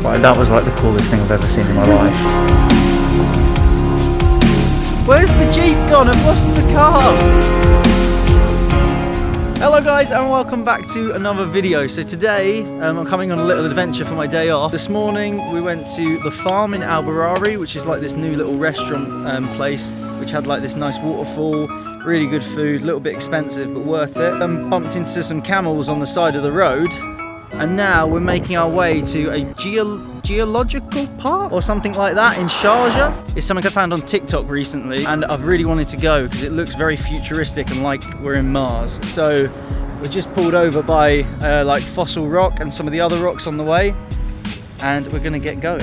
Right, that was like the coolest thing I've ever seen in my life. Where's the Jeep gone? I've lost the car! Hello guys and welcome back to another video. So today I'm coming on a little adventure for my day off. This morning we went to the farm in Alberari, which is like this new little restaurant place which had like this nice waterfall, really good food, a little bit expensive but worth it. Bumped into some camels on the side of the road. And now we're making our way to a geological park or something like that in Sharjah. It's something I found on TikTok recently and I've really wanted to go because it looks very futuristic and like we're in Mars. So we're just pulled over by like fossil rock and some of the other rocks on the way, and we're gonna get going.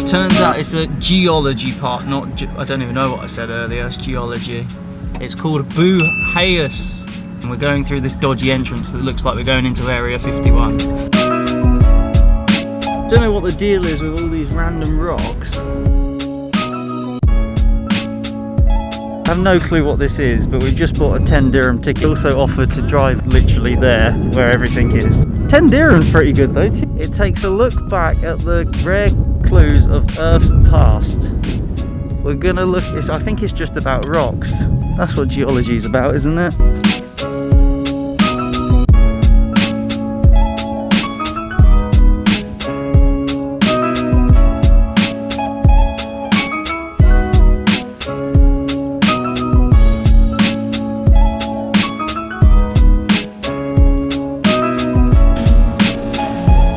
Turns out it's a geology park, I don't even know what I said earlier, it's geology. It's called Buhais, and we're going through this dodgy entrance that looks like we're going into Area 51. Don't know what the deal is with all these random rocks. I have no clue what this is, but we've just bought a 10 dirham ticket. Also offered to drive literally there, where everything is. 10 dirham's pretty good though. It takes a look back at the rare clues of Earth's past. We're gonna look, I think it's just about rocks. That's what geology is about, isn't it?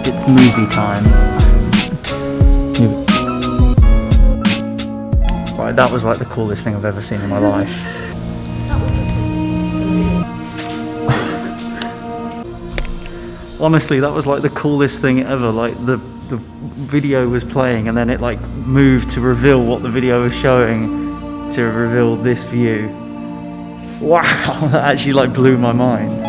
It's movie time. Right, that was like the coolest thing I've ever seen in my life. Honestly, that was like the coolest thing ever. Like the video was playing and then it like moved to reveal what the video was showing, to reveal this view. Wow, that actually like blew my mind.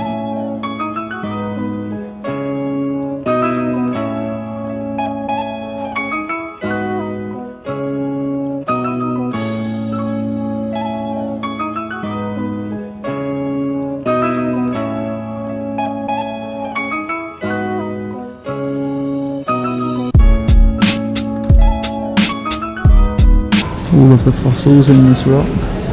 All of the fossils in this rock.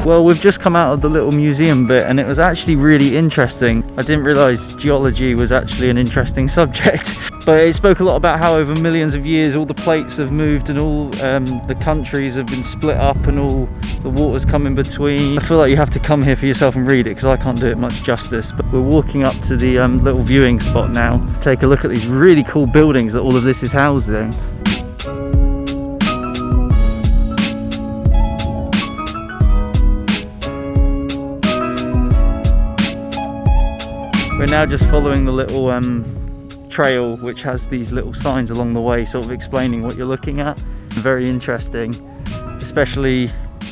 Well, we've just come out of the little museum bit and it was actually really interesting. I didn't realise geology was actually an interesting subject. But it spoke a lot about how over millions of years all the plates have moved and all the countries have been split up and all the water's come in between. I feel like you have to come here for yourself and read it because I can't do it much justice. But we're walking up to the little viewing spot now. Take a look at these really cool buildings that all of this is housed in. We're now just following the little trail which has these little signs along the way sort of explaining what you're looking at. Very interesting, especially,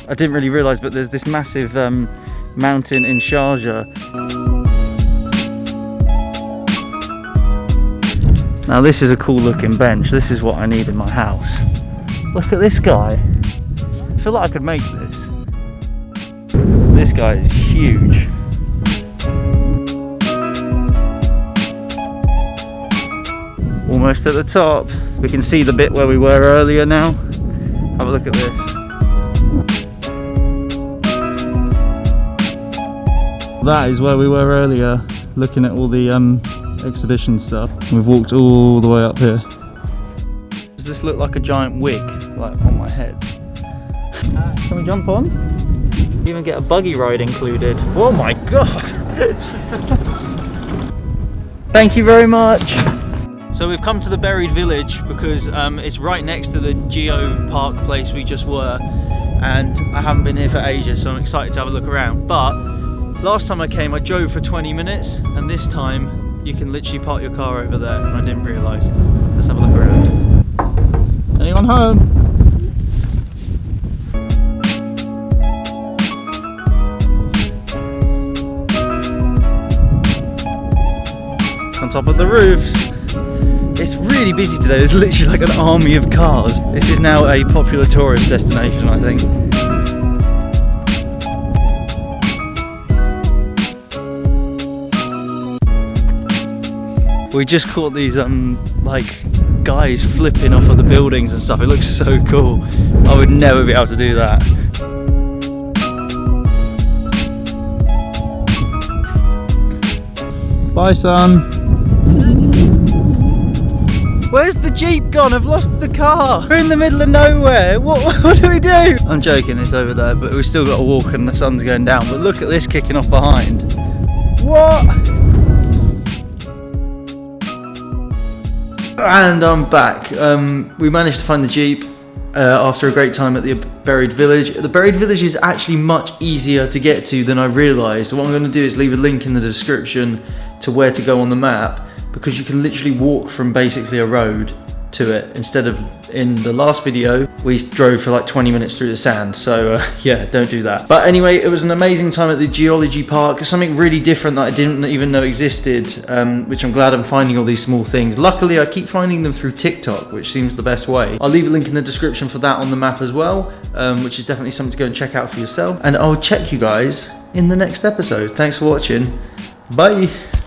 I didn't really realise, but there's this massive mountain in Sharjah. Now this is a cool looking bench. This is what I need in my house. Look at this guy. I feel like I could make this. This guy is huge. Almost at the top. We can see the bit where we were earlier now. Have a look at this. That is where we were earlier, looking at all the exhibition stuff. We've walked all the way up here. Does this look like a giant wig, like on my head? Can we jump on? Even get a buggy ride included. Oh my god! Thank you very much. So we've come to the buried village because it's right next to the Geo Park place we just were, and I haven't been here for ages, so I'm excited to have a look around. But last time I came I drove for 20 minutes and this time you can literally park your car over there, and I didn't realise. Let's have a look around. Anyone home? On top of the roofs. It's really busy today. There's literally like an army of cars. This is now a popular tourist destination, I think. We just caught these like guys flipping off of the buildings and stuff. It looks so cool. I would never be able to do that. Bye, son. Where's the Jeep gone? I've lost the car. We're in the middle of nowhere. What do we do? I'm joking, it's over there, but we've still got to walk and the sun's going down. But look at this kicking off behind. What? And I'm back. We managed to find the Jeep after a great time at the buried village. The buried village is actually much easier to get to than I realised. What I'm going to do is leave a link in the description to where to go on the map, because you can literally walk from basically a road to it, instead of in the last video we drove for like 20 minutes through the sand. So yeah, don't do that. But anyway, it was an amazing time at the geology park. Something really different that I didn't even know existed, which I'm glad I'm finding all these small things. Luckily I keep finding them through TikTok, which seems the best way. I'll leave a link in the description for that on the map as well, which is definitely something to go and check out for yourself. And I'll check you guys in the next episode. Thanks for watching. Bye.